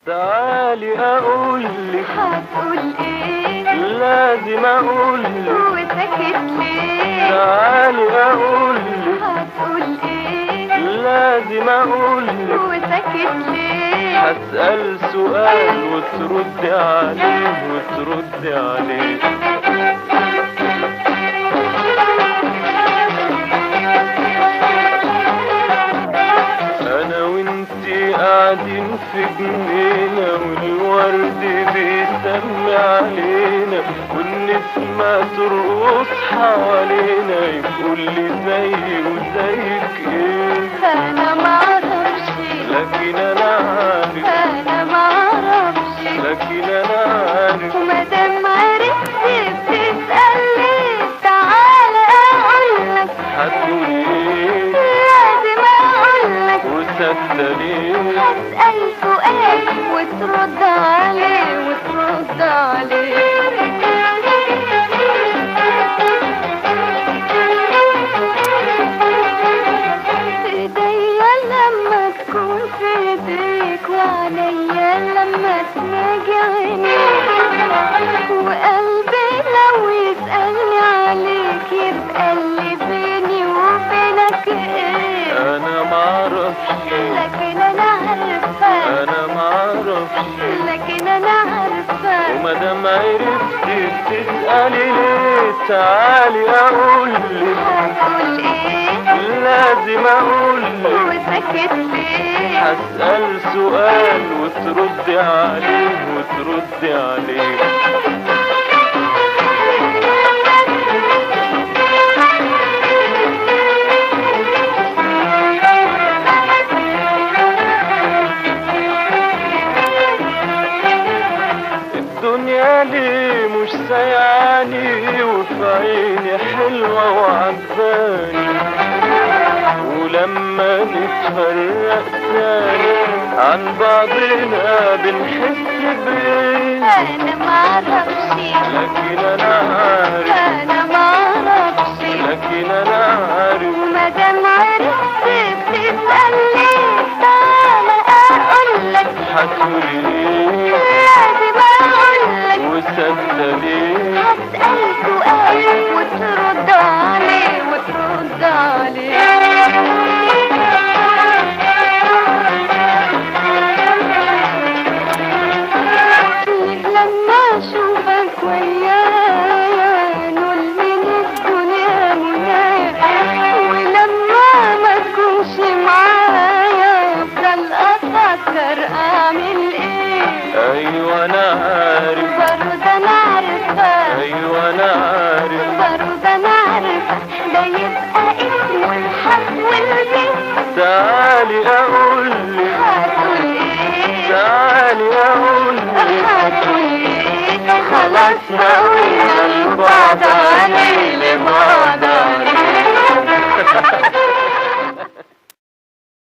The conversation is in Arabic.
تعالي اقولك. هتقول ايه؟ لازم اقولك. وساكت ليه؟ تعالي اقولك. هتقول ايه؟ لازم اقولك. وساكت ليه؟ هسأل سؤال وتردي عليه وتردي عليه. انا وانتي قاعدين في جنينة والورد بيسمي علينا والنسمة ترقص حوالينا يقول لي زي وزيك ايه. انا معرفش لكن انا عارف. انا معرفش لكن انا عارف. ومادام عرفت بتسأل ليه؟ تعالى اقولك. هتقول ايه؟ لازم اقولك. وساكتة ليه؟ هسأل سؤال وترد عليه وترد عليه. ايديا لما تكون في ايديك وعليا لما تناجي عينيك وقلبي لو يسألني عليك يبقى اللي بيني وبينك ايه؟ انا معرفش. لكن انا عارفة. انا معرفش. لكن انا عارفة. ومادام عرفتي بتسألي ليه؟ تعالي اقولك. هتقول ايه؟ لازم اقولك. وساكت ليه؟ هسأل سؤال وتردي عليه وتردي عليه. الدنيا ليه مش سايعاني وفي عيني حلوة وعجباني ولما نتفرق تاني عن بعضنا بنحس بايه. انا معرفش. لكن انا عارف. انا معرفش. لكن انا عارف. ومادام عرفت بتسأل ليه؟ تعالى اقولك. هتقولي ايه؟ لازم اقولك. وساكتة ليه؟ هسأل سؤال وترد عليه وترد عليه. لما اشوفك ويايا نقول من الدنيا منايا ولما ما تكونش معايا افضل افكر اعمل ايه. ايوه انا عارف. برضه انا عارفة. ايوه انا عارف. برضه انا عارفة ده يبقى اسمه الحب والبيت. تعالي اقولك. هتقول ايه؟ تعالي اقولك. هتقول ايه؟ خلاص هقول لبعض عليه لبعض عليه.